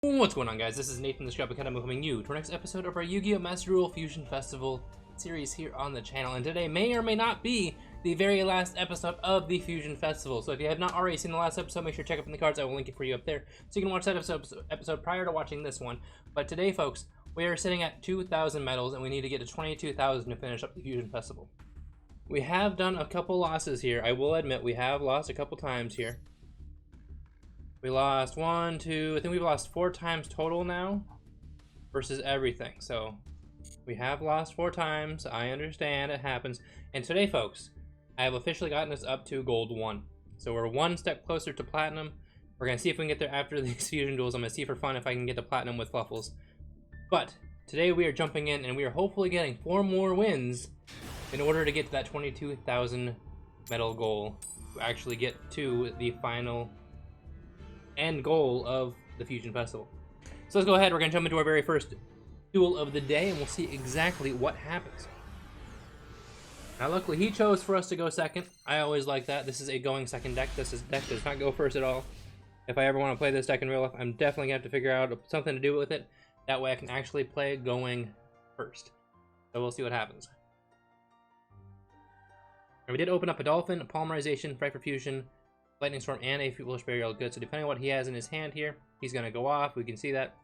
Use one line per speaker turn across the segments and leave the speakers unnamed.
What's going on, guys? This is Nathan the Scrap Academy welcoming you to our next episode of our YuGiOh Master Duel Fusion Festival series here on the channel. And today may or may not be the very last episode of the Fusion Festival. So if you have not already seen the last episode, make sure to check up in the cards. I will link it for you up there so you can watch that episode prior to watching this one. But today, folks, we are sitting at 2,000 medals and we need to get to 22,000 to finish up the Fusion Festival. We have done a couple losses here. I will admit we have lost a couple times here. We lost I think we've lost 4 times total now versus everything. So we have lost 4 times. I understand, it happens. And today, folks, I have officially gotten us up to gold 1. So we're 1 step closer to platinum. We're gonna see if we can get there after these fusion duels. I'm gonna see for fun if I can get to platinum with Fluffals. But today we are jumping in and we are hopefully getting 4 more wins in order to get to that 22,000 medal goal to actually get to the final end goal of the Fusion Festival. So let's go ahead, we're going to jump into our very first duel of the day and we'll see exactly what happens. Now luckily he chose for us to go second. I always like that. This is a going second deck. This deck does not go first at all. If I ever want to play this deck in real life, I'm definitely going to have to figure out something to do with it. That way I can actually play going first. So we'll see what happens. And we did open up a Dolphin, a Polymerization, Fright for Fusion, Lightning Storm, and a Foolish Burial Good. So depending on what he has in his hand here, he's going to go off. We can see that.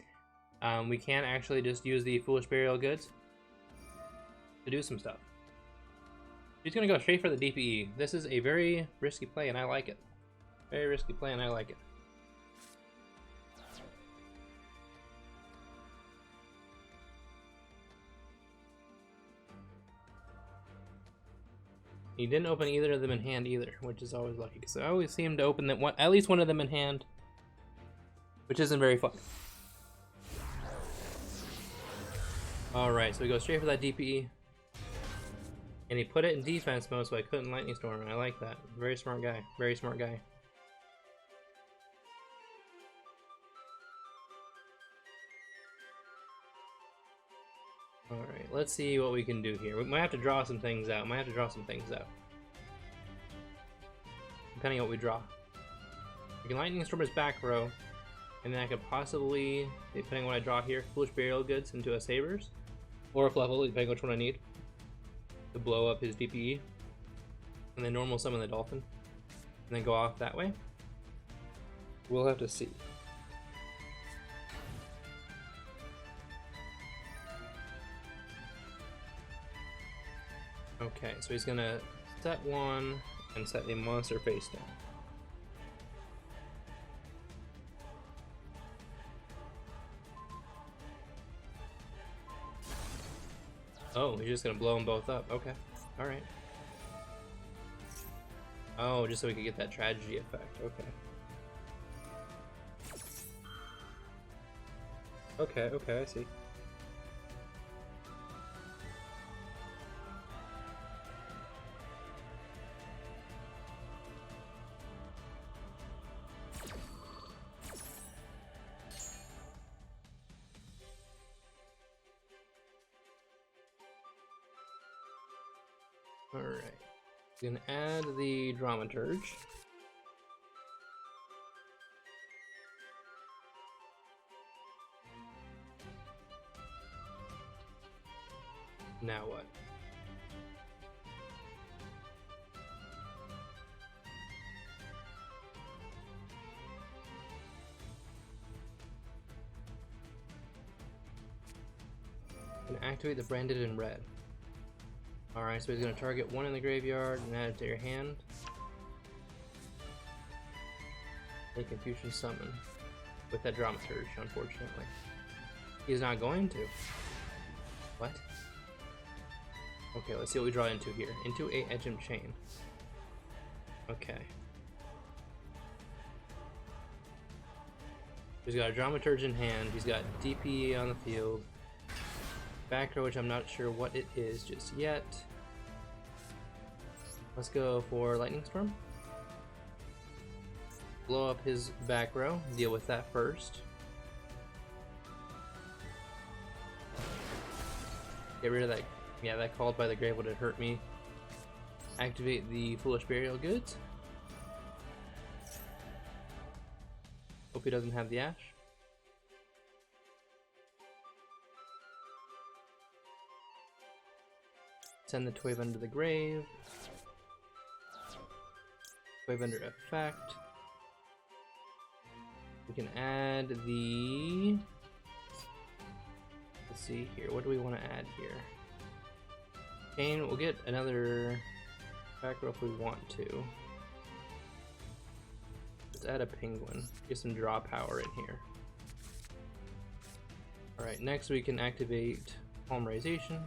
We can actually just use the Foolish Burial Goods to do some stuff. He's going to go straight for the DPE. This is a very risky play, and I like it. Very risky play, and I like it. He didn't open either of them in hand either, which is always lucky, because I always seem to open them at least one of them in hand, which isn't very fun. Alright, so we go straight for that DPE. And he put it in defense mode, so I couldn't Lightning Storm. I like that. Very smart guy. Very smart guy. Alright, let's see what we can do here. We might have to draw some things out. Depending on what we draw. We can Lightning Storm his back row, and then I could possibly, depending on what I draw here, Foolish Burial Goods into a Sabers, or a Fluffal, depending on which one I need, to blow up his DPE, and then normal summon the Dolphin, and then go off that way. We'll have to see. Okay, so he's gonna set 1 and set a monster face down. Oh, he's just gonna blow them both up. Okay, alright. Oh, just so we could get that tragedy effect. Okay. Okay, I see. Alright, we're gonna add the Dramaturge. Now what? I'm gonna activate the Branded in Red. Alright, so he's going to target 1 in the graveyard and add it to your hand. A Confusion Summon with that Dramaturge, unfortunately. He's not going to. What? Okay, let's see what we draw into here. Into a Edgem Chain. Okay. He's got a Dramaturge in hand, he's got DPE on the field. Back row, which I'm not sure what it is just yet. Let's go for Lightning Storm. Blow up his back row, deal with that first. Get rid of that. Yeah, that Called by the Grave would have hurt me. Activate the Foolish Burial Goods. Hope he doesn't have the Ash. Send the Toy Vendor to the grave. Toy Vendor effect. We can add the... Let's see here, what do we want to add here? Chain, we'll get another back row if we want to. Let's add a penguin. Get some draw power in here. Alright, next we can activate Polymerization.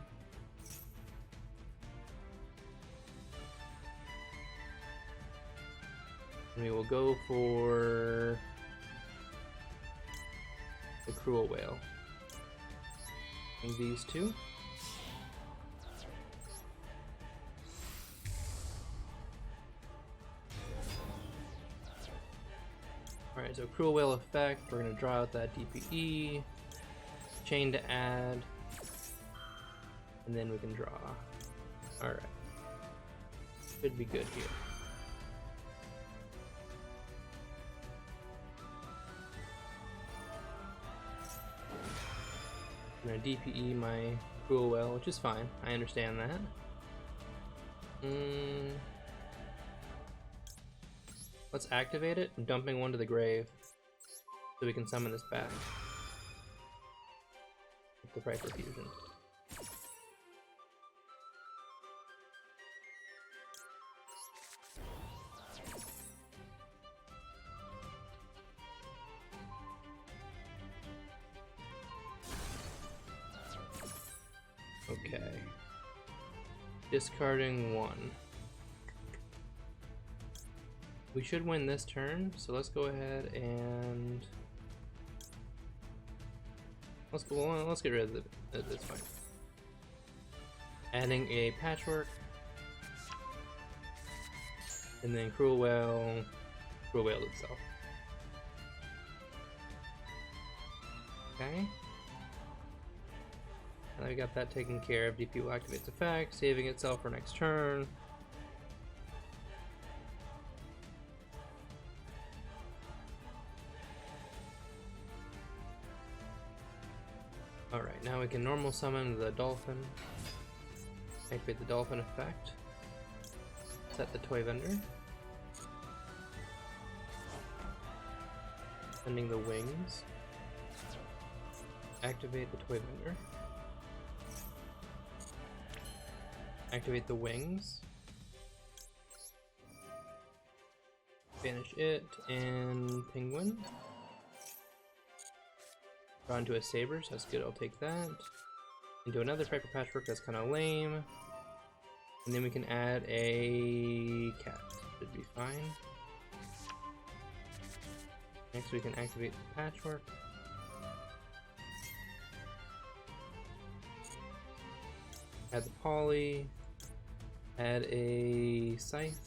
And we will go for the Cruel Whale. And these two. Alright, so Cruel Whale effect, we're going to draw out that DPE, chain to add, and then we can draw. Alright. Should be good here. I'm going to DPE my Cruel Whale, which is fine. I understand that. Let's activate it, dumping one to the grave so we can summon this back with the Viper Fusion. Okay. Discarding one. We should win this turn, so let's go ahead and let's get rid of it. That's fine. Adding a Patchwork, and then Cruel Whale itself. Okay. Now we got that taken care of. DP will activate its effect, saving itself for next turn. Alright, now we can normal summon the dolphin, activate the dolphin effect, set the Toy Vendor, sending the wings, activate the Toy Vendor, activate the wings, banish it, and penguin. Draw into a saber, so that's good, I'll take that. Into another Viper Patchwork, that's kind of lame. And then we can add a cat, should be fine. Next we can activate the Patchwork. Add the Poly. Add a Scythe.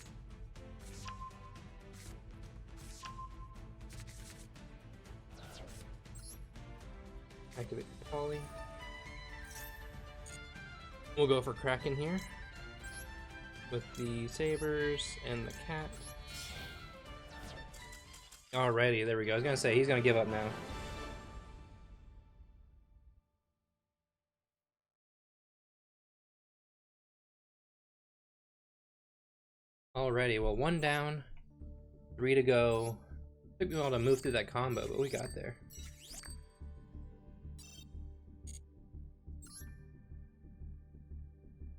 Activate the Poly. We'll go for Kraken here with the sabers and the cat. Alrighty, there we go. I was gonna say he's gonna give up now. Alrighty, well, 1 down, 3 to go. Took me a while to move through that combo, but we got there.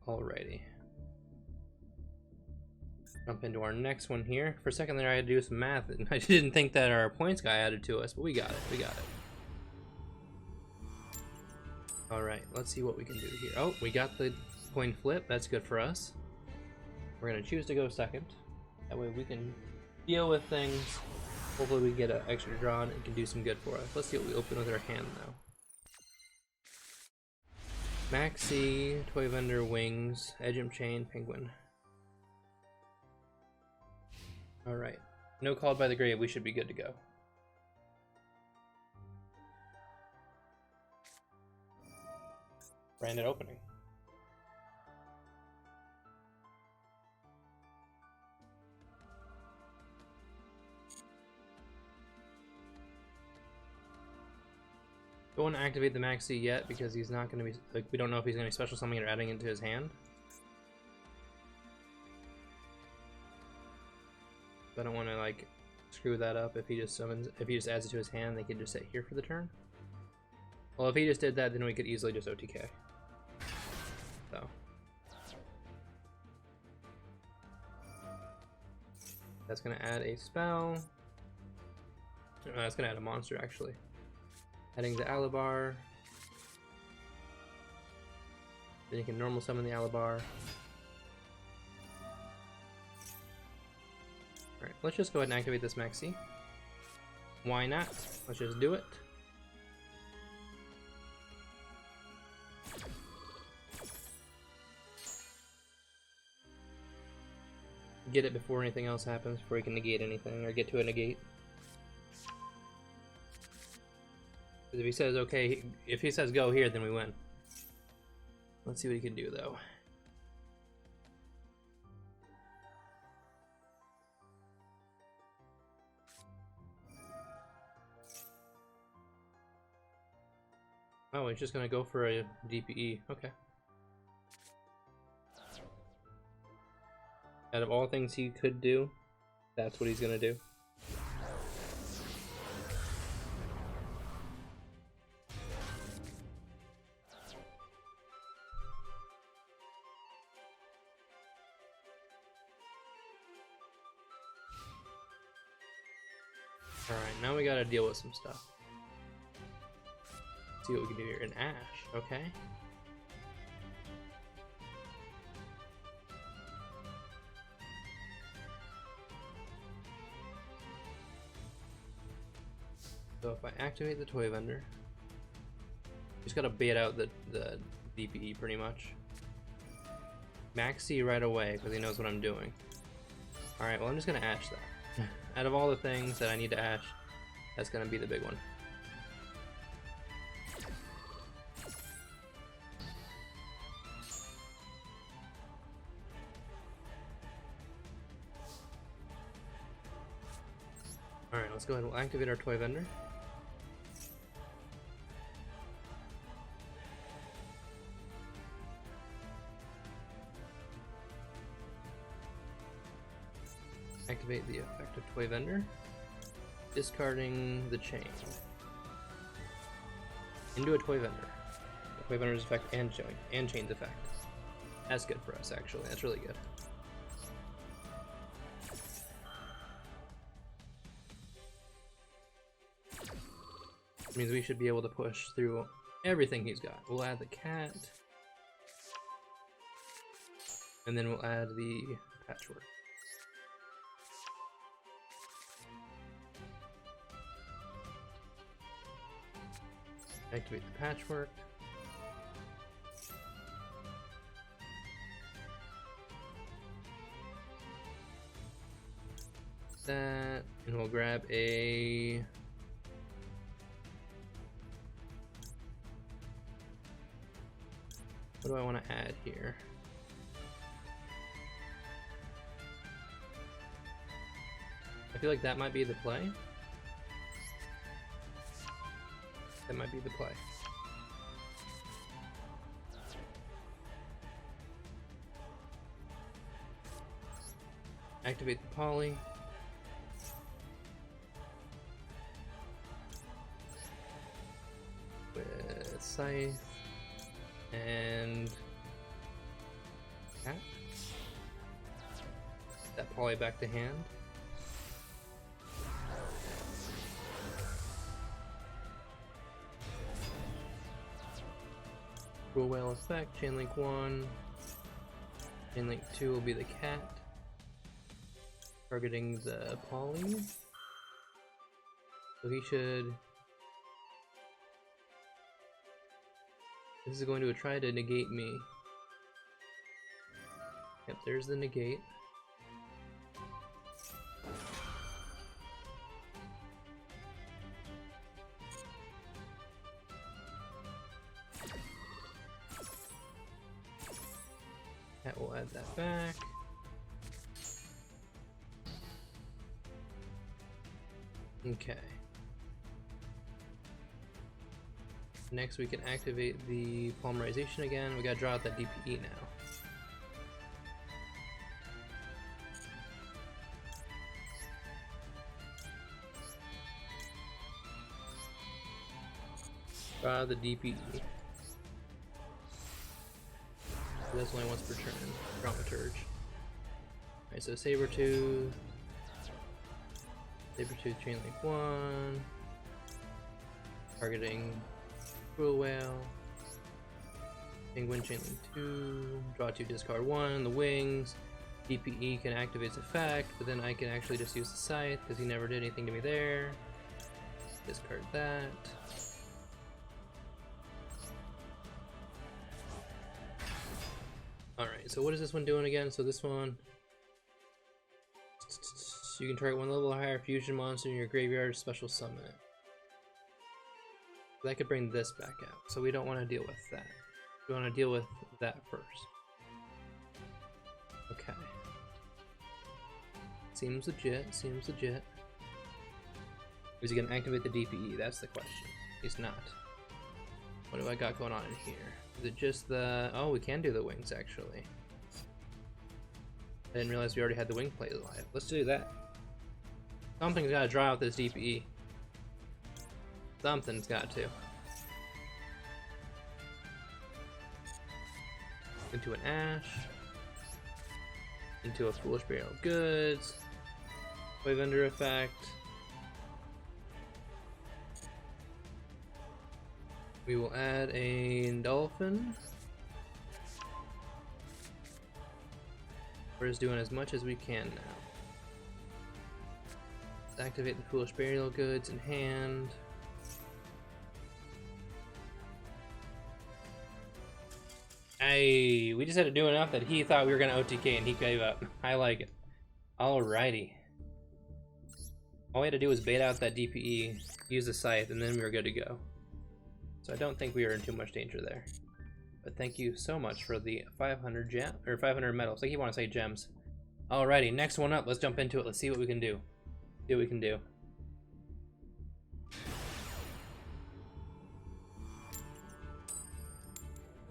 Alrighty. Jump into our next one here. For a second there I had to do some math, and I didn't think that our points got added to us, but we got it, we got it. Alright, let's see what we can do here. Oh, we got the coin flip, that's good for us. We're gonna choose to go second. That way we can deal with things. Hopefully we get an extra draw and it can do some good for us. Let's see what we open with our hand though. Maxi, Toy Vendor, Wings, Edgem Chain, Penguin. Alright. No Called by the Grave, we should be good to go. Branded opening. Don't want to activate the Maxi yet because he's not going to be, like, we don't know if he's going to be special summoning or adding into his hand. I don't want to like screw that up. If he just adds it to his hand, they can just sit here for the turn. Well, if he just did that, then we could easily just OTK. So that's gonna add a spell. That's gonna add a monster actually. Adding the Alabar. Then you can normal summon the Alabar. Alright, let's just go ahead and activate this Maxi. Why not? Let's just do it. Get it before anything else happens, before you can negate anything, or get to a negate. Because if he says okay, if he says go here, then we win. Let's see what he can do though. Oh, he's just gonna go for a DPE. Okay. Out of all things he could do, that's what he's gonna do. Alright, now we gotta deal with some stuff. See what we can do here. An Ash, okay. So if I activate the toy vendor, just gotta bait out the DPE pretty much. Maxi right away because he knows what I'm doing. Alright, well I'm just gonna Ash that. Out of all the things that I need to Ash, that's gonna be the big one. Alright, let's go ahead and we'll activate our toy vendor. Activate the effect of toy vendor, discarding the chain into a toy vendor. The toy vendor's effect and chain's effect. That's good for us, actually. That's really good. Means we should be able to push through everything he's got. We'll add the cat, and then we'll add the patchwork. Activate the patchwork. That, and we'll grab a what do I want to add here? I feel like that might be the play. That might be the play. Activate the poly. With Scythe. And cat. That poly back to hand. Cruel Whale effect, Chainlink 1. Chainlink 2 will be the cat. Targeting the poly. So he should. This is going to try to negate me. Yep, there's the negate. That will add that back. Okay. Next we can activate the polymerization again. We gotta draw out that DPE now. Draw the DPE. That's only once per turn. Dramaturge. Alright, so Sabertooth. Sabertooth Chain Link 1. Targeting Cruel Whale. Penguin Chain Link 2. Draw 2, discard 1. The wings. DPE can activate its effect, but then I can actually just use the Scythe because he never did anything to me there. Discard that. Alright, so what is this one doing again? So this one, you can target one level higher fusion monster in your graveyard, special summon it. That could bring this back out, so we don't want to deal with that. We want to deal with that first. Okay. Seems legit, seems legit. Is he going to activate the DPE? That's the question. He's not. What do I got going on in here? Is it just the... Oh, we can do the wings, actually. I didn't realize we already had the wing plate live. Let's do that. Something's got to draw out this DPE. Something's got to. Into an Ash. Into a Foolish Burial of Goods. Toy Vendor effect. We will add a Dolphin. We're just doing as much as we can now. Let's activate the Foolish Burial Goods in hand. Hey, we just had to do enough that he thought we were gonna OTK and he gave up. I like it. Alrighty. All we had to do was bait out that DPE, use the Scythe, and then we were good to go. So I don't think we are in too much danger there. But thank you so much for the 500 gem or 500 medals. I keep wanting to say gems. Alrighty, next one up. Let's jump into it. Let's see what we can do. See what we can do.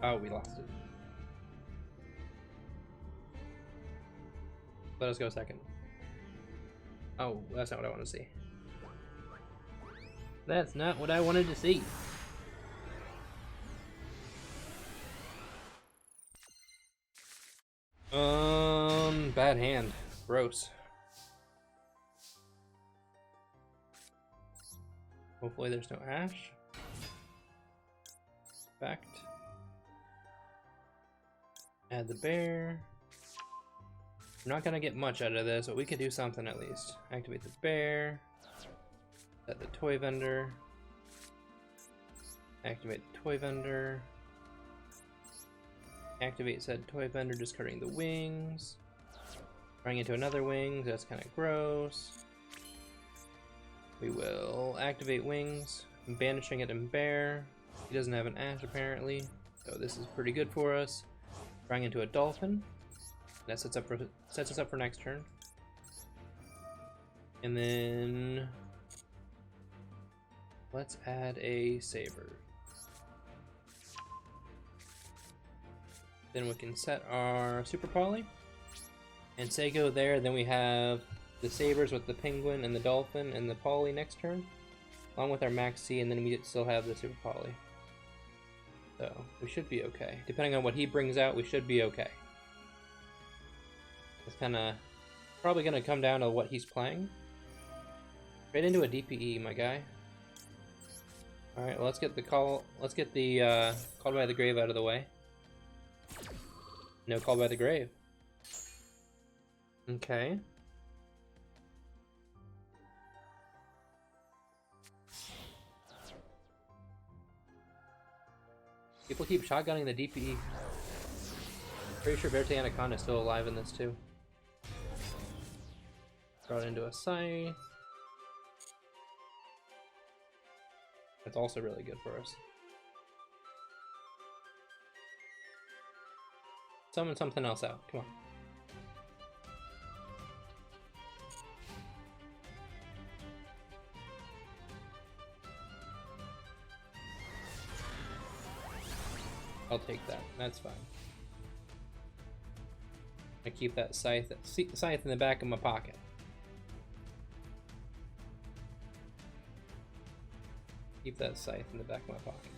Oh, we lost it. Let us go second. Oh, that's not what I want to see. That's not what I wanted to see. Bad hand. Gross. Hopefully there's no Ash. Effect. Add the bear. I'm not gonna get much out of this, but we could do something at least. Activate the bear. Set the toy vendor. Activate the toy vendor. Activate said toy vendor, discarding the wings. Running into another wing, that's kind of gross. We will activate wings, banishing it in bear. He doesn't have an Ash apparently, so this is pretty good for us. Running into a dolphin. That sets us up for next turn. And then let's add a saber. Then we can set our super poly and say go there. Then we have the sabers with the penguin and the dolphin and the poly next turn, along with our max C, and then we still have the super poly. So we should be okay. Depending on what he brings out, we should be okay. It's kind of probably going to come down to what he's playing. Right into a DPE, my guy. All right, well, let's get the call. Let's get the Called by the Grave out of the way. No Call by the Grave. Okay. People keep shotgunning the DPE. Pretty sure Verte Anaconda is still alive in this too. Throw it into a Scythe. That's also really good for us. Summon something else out. Come on. I'll take that. That's fine. I keep that scythe in the back of my pocket. Keep that scythe in the back of my pocket.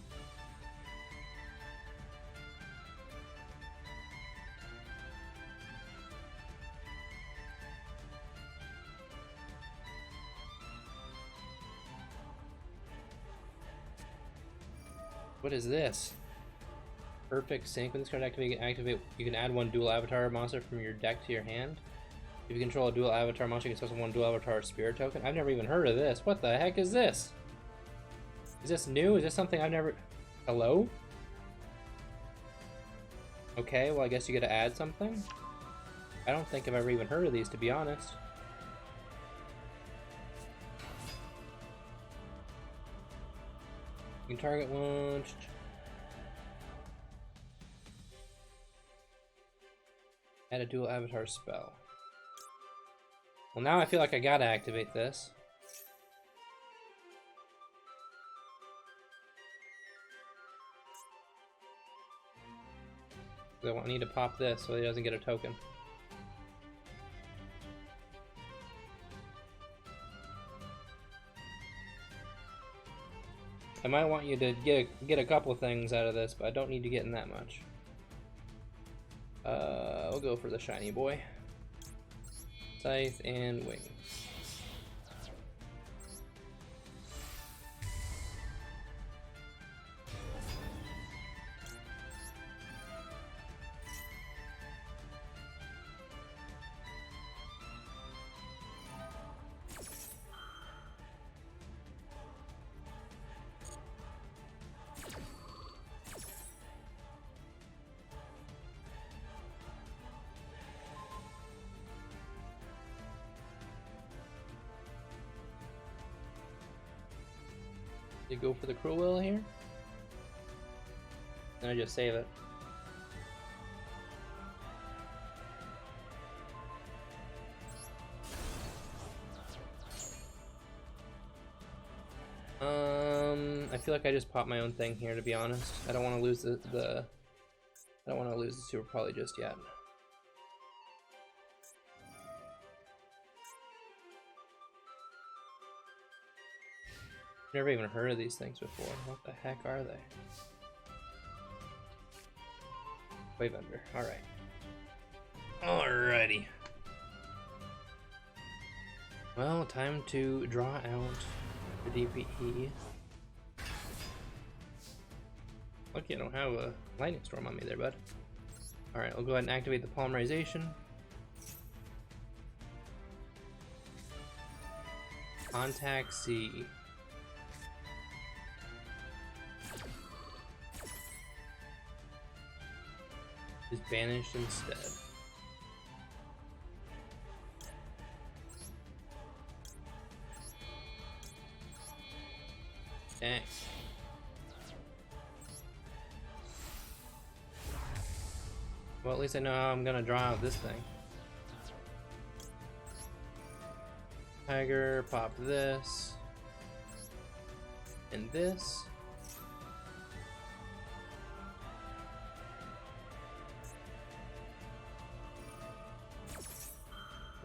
What is this? Perfect sync. When this card activate, you can add one dual avatar monster from your deck to your hand. If you control a dual avatar monster, you can special one dual avatar spirit token. I've never even heard of this. What the heck is this? Is this new? Is this something I've never... Hello? Okay, well I guess you gotta add something. I don't think I've ever even heard of these, to be honest. You can target one. Add a dual avatar spell. Well, now I feel like I gotta activate this. I need to pop this so he doesn't get a token. I might want you to get a couple of things out of this, but I don't need to get in that much. We'll go for the shiny boy. Scythe and wing. You go for the Cruel Will here, and I just save it. I feel like I just popped my own thing here, to be honest. I don't want to lose I don't want to lose the Super Poly just yet. Never even heard of these things before. What the heck are they? Wave under. Alright. Alrighty. Well, time to draw out the DPE. Lucky I don't have a lightning storm on me there, bud. Alright, I'll go ahead and activate the polymerization. Contact C. Is banished instead. Dang. Well, at least I know how I'm gonna draw out this thing. Tiger, pop this. And this.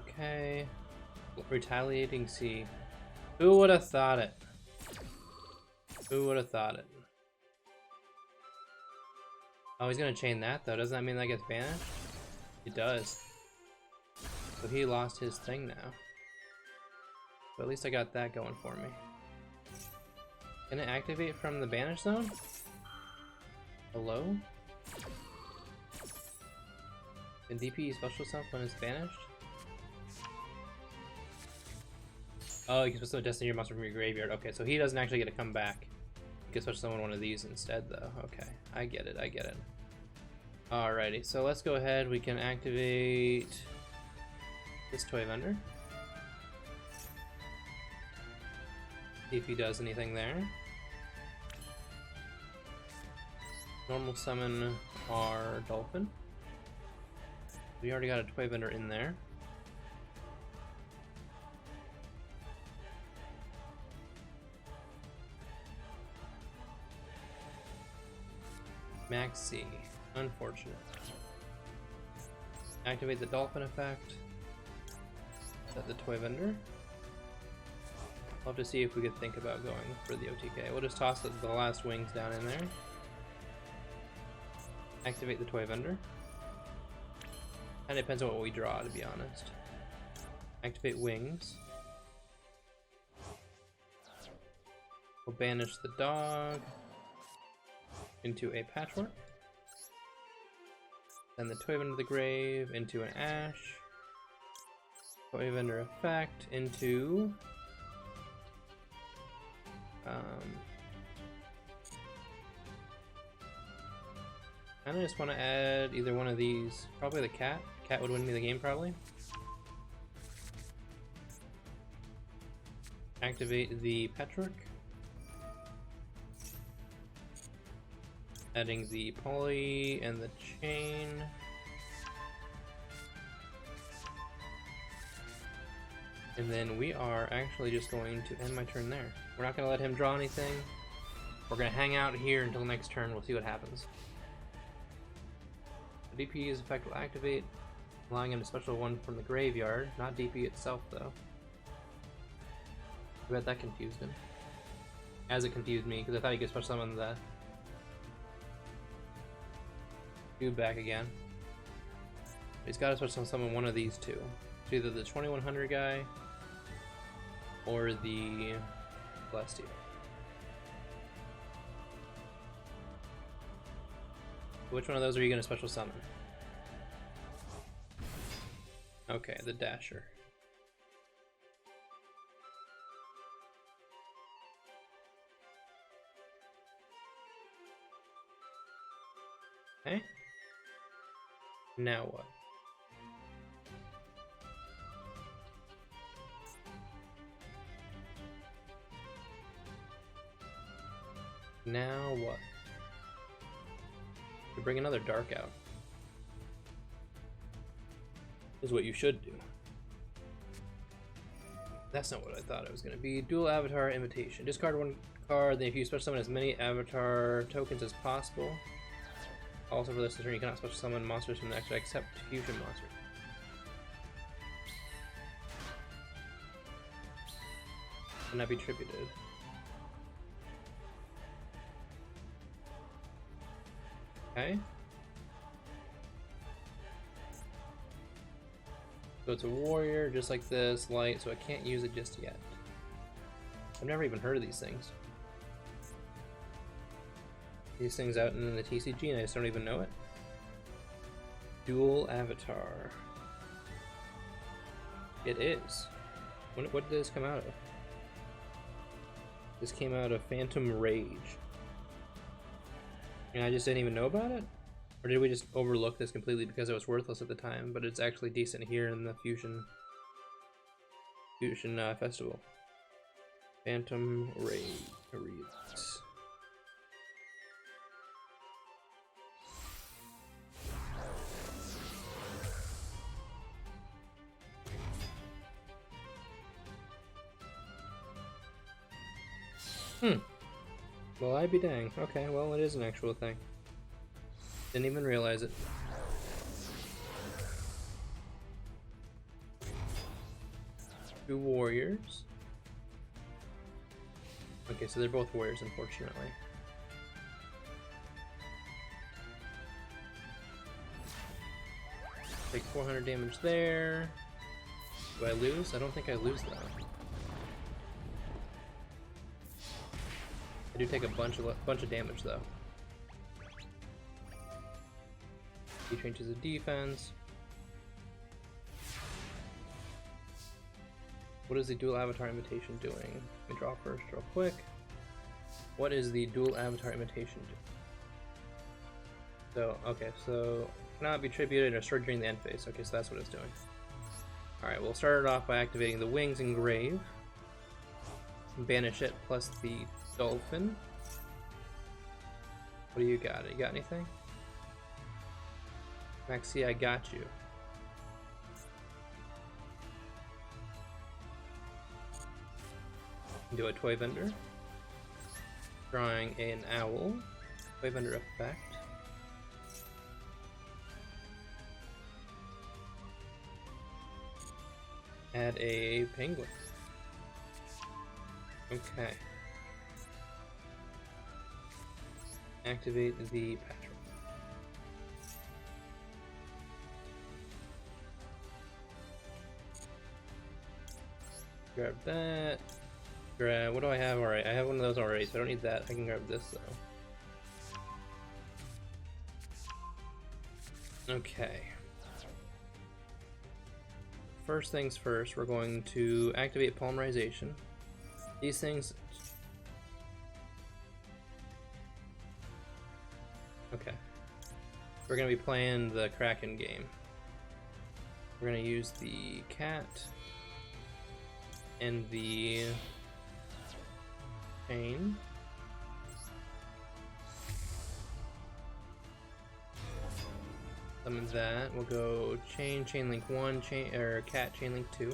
Okay. Retaliating C. Who would have thought it? Who would have thought it? Oh, he's gonna chain that though. Doesn't that mean that gets banished? It does. So he lost his thing now. But at least I got that going for me. Can it activate from the banish zone? Hello? Can DPE special self when it's banished? Oh, you can special destiny your monster from your graveyard. Okay, so he doesn't actually get to come back. You can special summon one of these instead though. Okay, I get it, I get it. Alrighty, so let's go ahead. We can activate this toy vendor. See if he does anything there. Normal summon our dolphin. We already got a toy vendor in there. Max C. Unfortunate. Activate the dolphin effect. Set the toy vendor. I'll have to see if we could think about going for the OTK. We'll just toss the last wings down in there. Activate the toy vendor. And it depends on what we draw, to be honest. Activate wings. We'll banish the dog into a patchwork. Send the toy vendor to the grave into an ash. Toy vendor effect into I just want to add either one of these. Probably the cat. Cat would win me the game, probably. Activate the patchwork. Adding the poly and the chain. And then we are actually just going to end my turn there. We're not going to let him draw anything. We're going to hang out here until next turn. We'll see what happens. The DP's effect will activate, allowing him to special one from the graveyard. Not DP itself, though. I bet that confused him. As it confused me, because I thought he could special summon the dude back again. He's got to special summon one of these two. It's either the 2100 guy or the Despia. Which one of those are you going to special summon? Okay, the Dasher. Okay. Now what? Now what? To bring another dark out is what you should do. That's not what I thought it was going to be. Dual Avatar Invitation. Discard one card, then if you special summon as many Avatar tokens as possible. Also for this turn, you cannot special summon monsters from the next deck except fusion monsters. Cannot be tributed. Okay. So it's a warrior, just like this, light, so I can't use it just yet. I've never even heard of these things. These things out in the TCG and I just don't even know it. Dual Avatar. It is. What did this come out of? This came out of Phantom Rage. And I just didn't even know about it? Or did we just overlook this completely because it was worthless at the time, but it's actually decent here in the Fusion Festival. Phantom Rage. Well, I'd be dang. Okay, well, it is an actual thing. Didn't even realize it. Two warriors. Okay, so they're both warriors, unfortunately. Take 400 damage there. Do I lose? I don't think I lose though. I do take a bunch of damage though. He changes the defense. What is the Dual Avatar Invitation doing? Let me draw first real quick. What is the Dual Avatar Invitation doing? So, okay, so cannot be tributed or stored during the end phase. Okay, so that's what it's doing. Alright, we'll start it off by activating the Wings and Grave. Banish it plus the Dolphin. What do you got? You got anything? Maxie, I got you. Do a toy vendor. Drawing an owl. Toy vendor effect. Add a penguin. Okay. Activate the patrol. Grab that. Grab, what do I have? Alright, I have one of those already, so I don't need that. I can grab this though. Okay. First things first, we're going to activate polymerization. These things... Okay. We're going to be playing the Kraken game. We're going to use the cat and the chain. Summon that. We'll go chain link 1, cat chain link 2.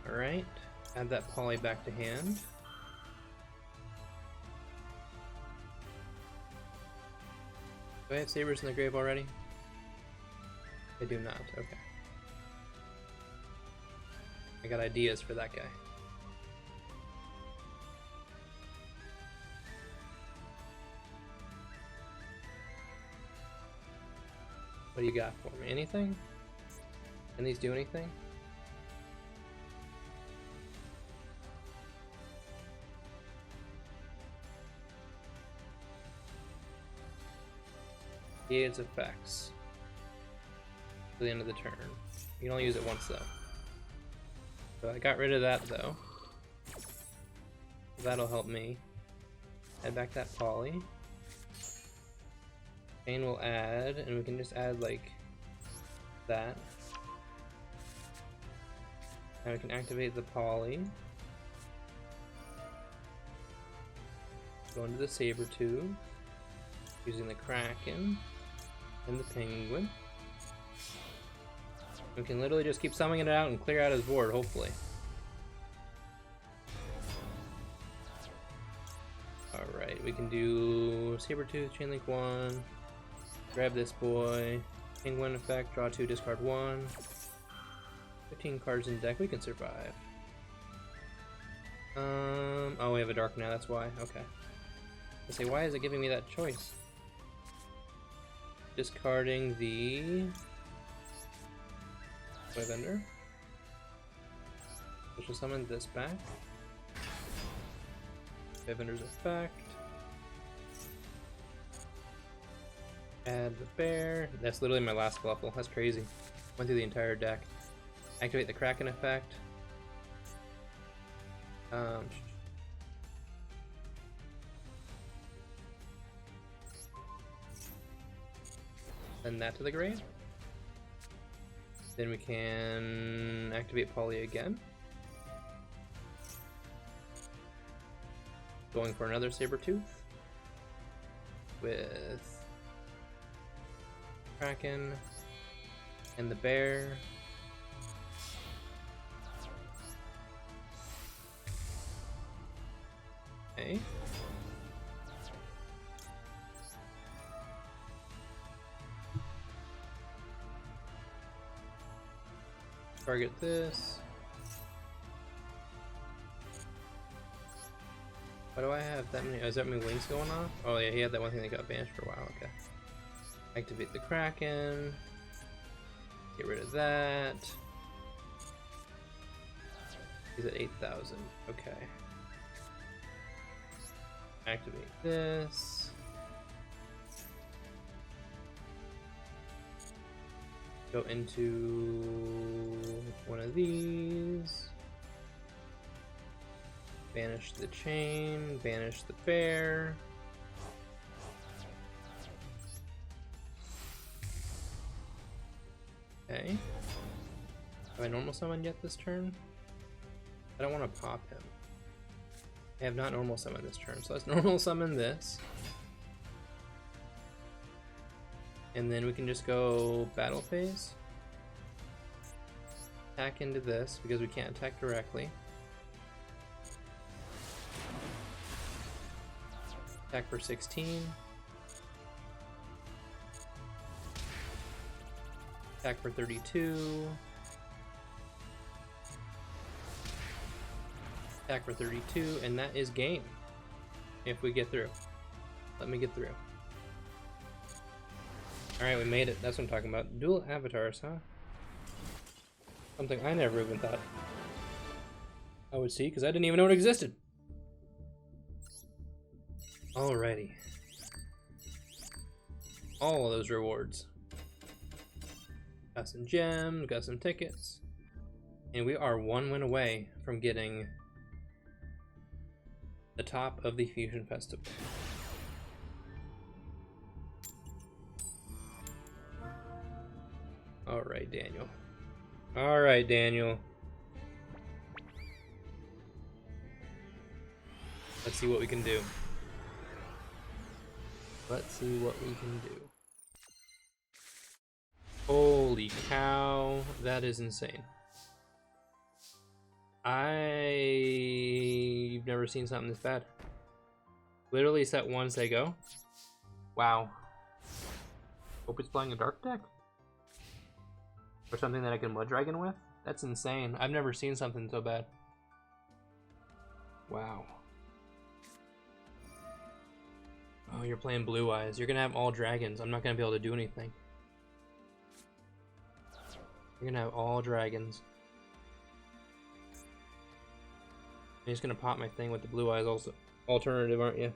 Alright. Add that poly back to hand. Do I have sabers in the grave already? I do not. Okay. I got ideas for that guy. What do you got for me? Anything? Can these do anything? Its effects to the end of the turn. You can only use it once though. So I got rid of that though. That'll help me. Add back that poly. Chain will add, and we can just add like that. Now we can activate the poly. Go into the saber tube using the Kraken and the penguin. We can literally just keep summoning it out and clear out his board, hopefully. Alright, we can do Sabertooth, Chainlink 1, grab this boy, penguin effect, draw 2, discard 1. 15 cards in deck, we can survive. Oh, we have a dark now, that's why. Okay. Let's say, why is it giving me that choice? Discarding the Toy Vendor. Special summon this back. Toy Vendor's effect. Add the bear. That's literally my last Fluffal. That's crazy. Went through the entire deck. Activate the Kraken effect. Send that to the grave. Then we can activate Poly again. Going for another Sabertooth with Kraken and the bear. Okay. Target this. Why do I have that many? Oh, is that many wings going off? Oh yeah, he had that one thing that got banished for a while. Okay. Activate the Kraken. Get rid of that. He's at 8,000. Okay. Activate this. Go into one of these. Banish the chain, banish the bear. Okay. Have I normal summoned yet this turn? I don't want to pop him. I have not normal summoned this turn, so let's normal summon this. And then we can just go battle phase. Attack into this because we can't attack directly. Attack for 16. Attack for 32. Attack for 32, and that is game. If we get through. Let me get through. Alright, we made it. That's what I'm talking about. Dual avatars, huh? Something I never even thought I would see, because I didn't even know it existed. Alrighty. All of those rewards. Got some gems, got some tickets. And we are one win away from getting the top of the Fusion Festival. Alright, Daniel. Alright, Daniel. Let's see what we can do. Let's see what we can do. Holy cow, that is insane. I've never seen something this bad. Literally set one, say go. Wow. Hope it's playing a dark deck? Or something that I can Blood Dragon with? That's insane. I've never seen something so bad. Wow. Oh, you're playing Blue Eyes. You're gonna have all dragons. I'm not gonna be able to do anything. You're gonna have all dragons. You're just gonna pop my thing with the Blue Eyes also. Alternative, aren't you?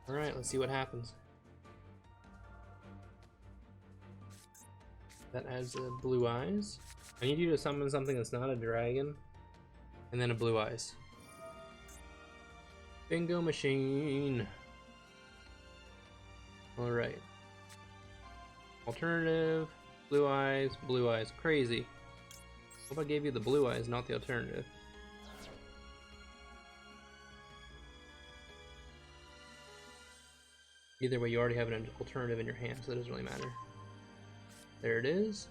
Alright, let's see what happens. That adds Blue Eyes. I need you to summon something that's not a dragon. And then a Blue Eyes. Bingo machine. Alright. Alternative, Blue Eyes, Blue Eyes. Crazy. Hope I gave you the Blue Eyes, not the alternative. Either way, you already have an alternative in your hand, so it doesn't really matter. There it is.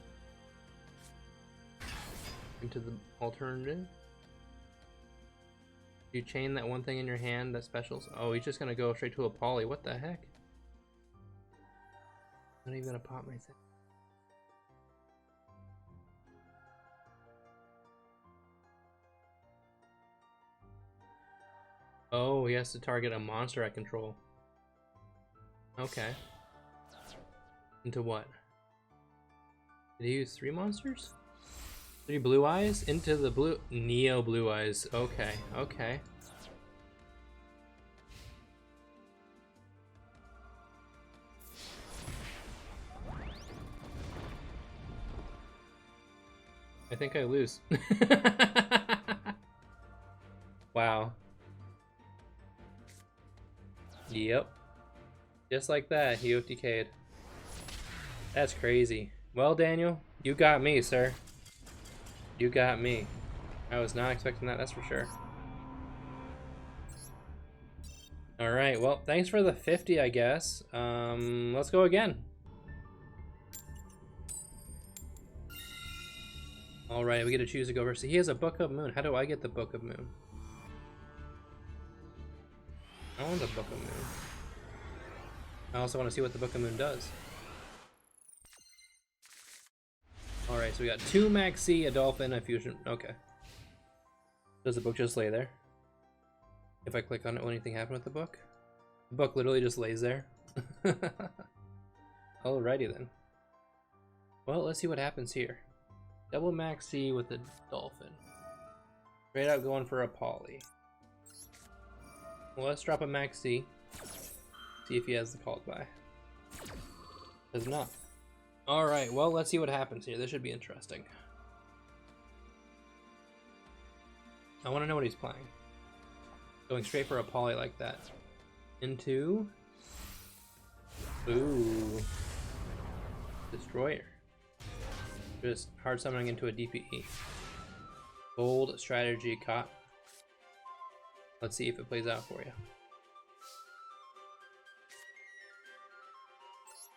Into the alternative. You chain that one thing in your hand, that specials. Oh, he's just gonna go straight to a poly. What the heck? Not even gonna pop my thing. Oh, he has to target a monster I control. Okay. Into what? Did he use 3 monsters? 3 Blue Eyes? Into the blue... Neo Blue Eyes. Okay, okay. I think I lose. Wow. Yep. Just like that, he OTK'd. That's crazy. Well, Daniel, you got me, sir. You got me. I was not expecting that, that's for sure. Alright, well, thanks for the 50, I guess. Let's go again. Alright, we get to choose to go first. He has a Book of Moon. How do I get the Book of Moon? I want the Book of Moon. I also want to see what the Book of Moon does. Alright, so we got 2 Max C, a Dolphin, a Fusion. Okay. Does the book just lay there? If I click on it, will anything happen with the book? The book literally just lays there. Alrighty then. Well, let's see what happens here. Double Max C with the Dolphin. Straight out going for a Poly. Well, let's drop a Max C. See if he has the called by. Does not. Alright, well, let's see what happens here. This should be interesting. I want to know what he's playing. Going straight for a Poly like that. Into... Ooh. Destroyer. Just hard summoning into a DPE. Bold strategy caught. Let's see if it plays out for you.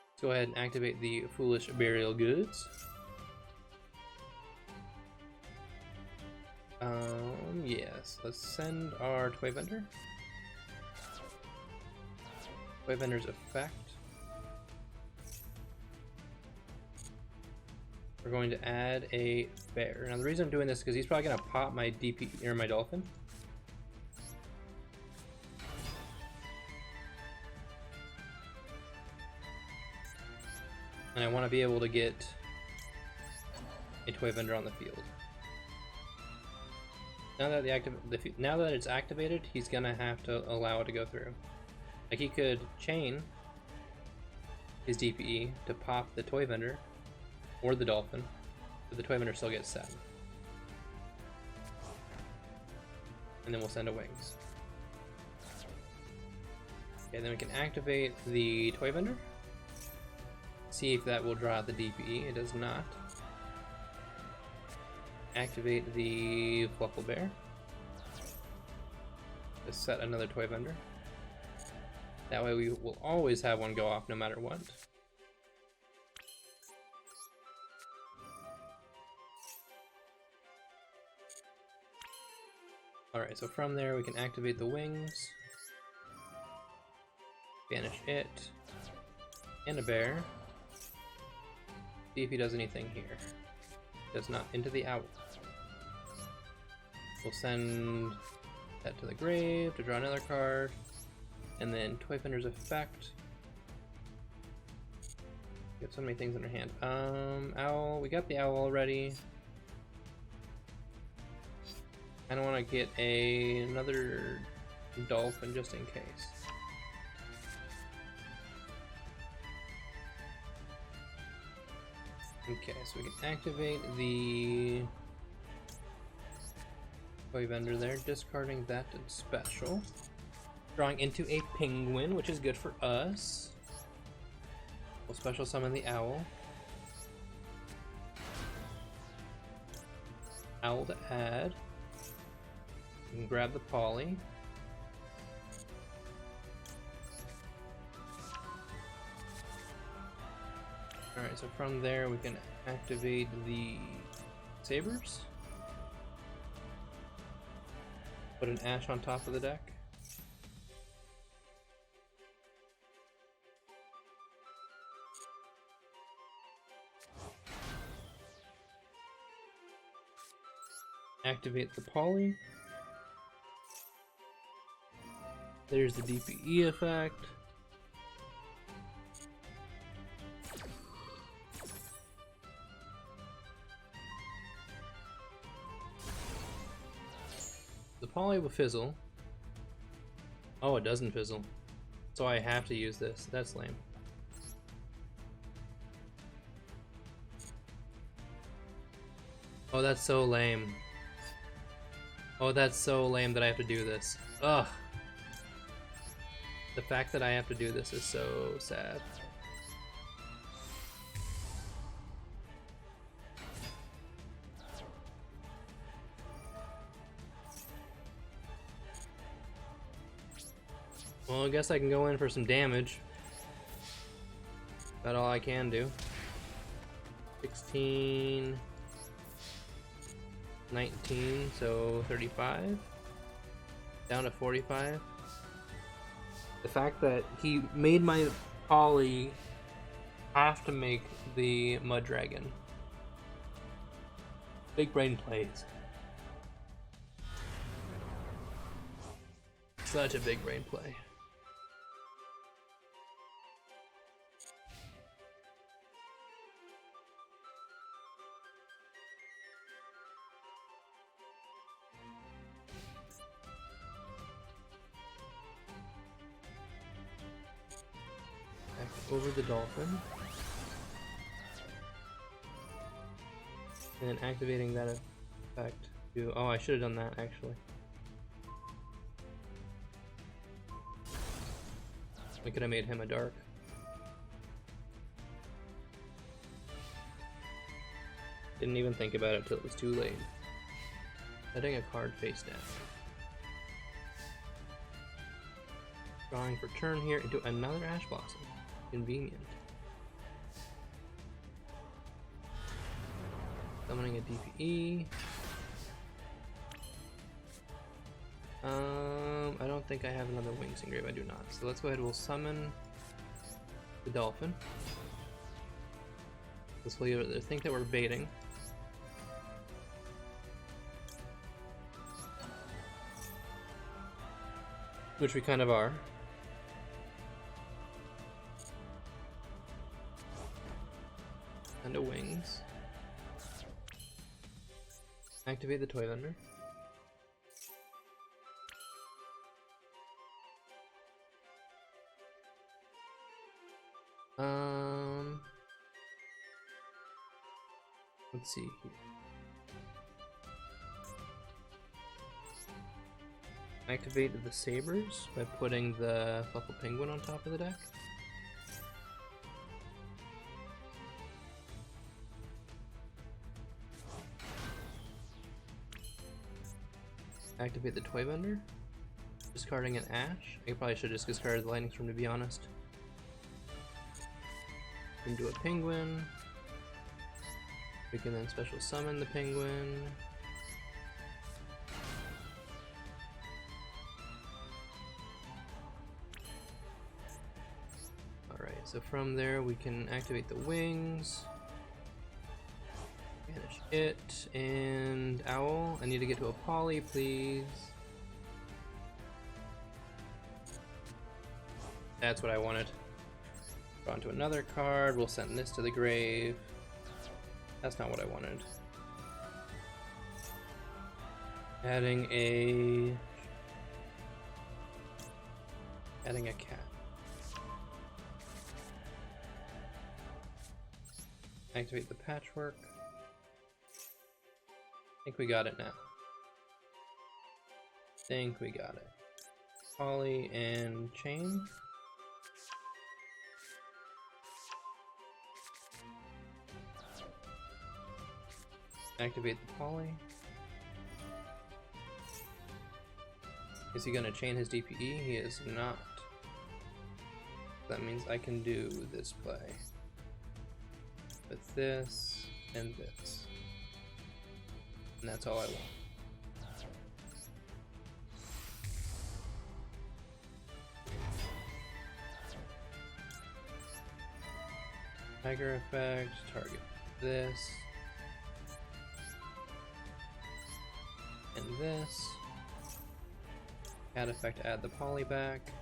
Let's go ahead and activate the Foolish Burial Goods. Yes, let's send our Toy Vendor. Toy Vendor's effect. we're going to add a bear. Now the reason I'm doing this is because he's probably gonna pop my DP or my dolphin. And I want to be able to get a toy vendor on the field. Now that now that it's activated, he's gonna have to allow it to go through. Like he could chain his DPE to pop the toy vendor or the dolphin, but the toy vendor still gets set. And then we'll send a wings. Okay, then we can activate the toy vendor. See if that will draw out the DPE. It does not. Activate the Fluffal Bear. Just set another toy vendor. That way we will always have one go off no matter what. Alright, so from there we can activate the wings. Banish it. And a bear. See if he does anything here. Does not. Into the owl. We'll send that to the grave to draw another card, and then Toy Vendor's effect. We have so many things in our hand. Owl. We got the owl already. I don't want to get another dolphin just in case. Okay, so we can activate the toy vendor there, discarding that and special. Drawing into a penguin, which is good for us. We'll special summon the owl. Owl to add. We can grab the poly. Alright, so from there we can activate the sabers. Put an ash on top of the deck. Activate the poly. There's the DPE effect. The poly will fizzle. Oh, it doesn't fizzle. So I have to use this. That's lame. Oh, that's so lame. Oh, that's so lame that I have to do this. Ugh. The fact that I have to do this is so sad. Well, I guess I can go in for some damage. That's all I can do. 16, 19, so 35. Down to 45. The fact that he made my poly have to make the mud dragon. Big brain plays. Such a big brain play. Over the dolphin, and then activating that effect to, oh, I should have done that actually. I could have made him a dark. Didn't even think about it till it was too late. Setting a card face down. Drawing for turn here into another Ash Blossom. Convenient. Summoning a DPE. I don't think I have another Wings Engrave. I do not. So let's go ahead. We'll summon the dolphin. This will either think that we're baiting. Which we kind of are. And a wings. Activate the toy vendor. Let's see here. Activate the sabers by putting the Fluffal penguin on top of the deck. Activate the toy vendor. Discarding an ash. I probably should have just discarded the lightning storm, to be honest. Into a penguin. We can then special summon the penguin. Alright, so from there we can activate the wings. Banish it, and owl. I need to get to a poly, please. That's what I wanted. Draw onto another card, we'll send this to the grave. That's not what I wanted. Adding a cat. Activate the patchwork. I think we got it now. Think we got it. Poly and chain. Activate the poly. Is he gonna chain his DPE? He is not. That means I can do this play. With this and this. And that's all I want. Tiger effect, target this. And this. Cat effect, add the poly back.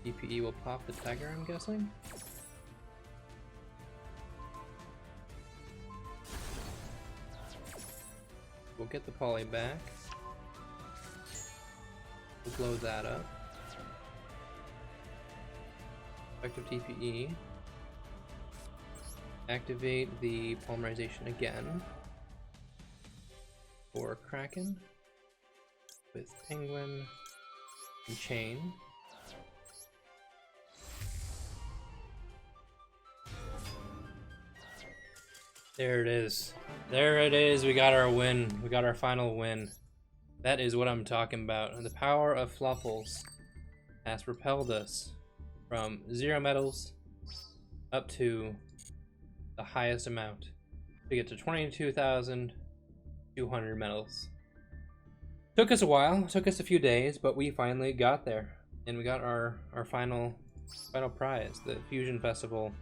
DPE will pop the tiger, I'm guessing. We'll get the poly back. We'll blow that up. Effective TPE. Activate the polymerization again for Kraken with Penguin and Chain. There it is. There it is. We got our win. We got our final win. That is what I'm talking about. The power of Fluffals has propelled us from 0 medals up to the highest amount to get to 22,200 medals. Took us a while, took us a few days, but we finally got there, and we got our final prize, the Fusion Festival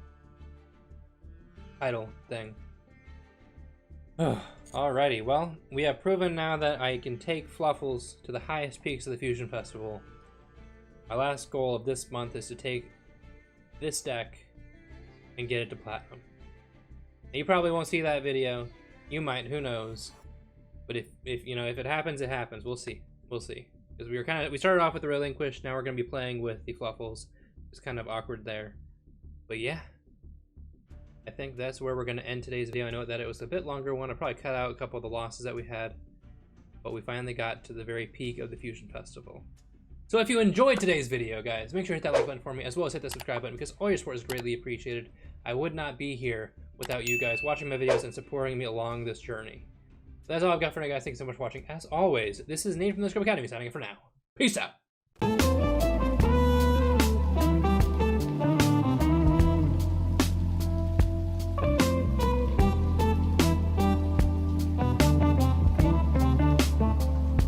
title thing. Alrighty, well, we have proven now that I can take Fluffals to the highest peaks of the Fusion Festival. My last goal of this month is to take this deck and get it to platinum. You probably won't see that video. You might, who knows? But if you know, if it happens, it happens. We'll see. We'll see. Because we started off with the Relinquish, now we're gonna be playing with the Fluffals. It's kind of awkward there. But yeah. I think that's where we're gonna end today's video. I know that it was a bit longer one. I probably cut out a couple of the losses that we had. But we finally got to the very peak of the Fusion Festival. So if you enjoyed today's video, guys, make sure to hit that like button for me, as well as hit that subscribe button, because all your support is greatly appreciated. I would not be here without you guys watching my videos and supporting me along this journey. That's all I've got for now, guys. Thanks so much for watching. As always, this is Nate from the Musicom Academy signing in for now. Peace out.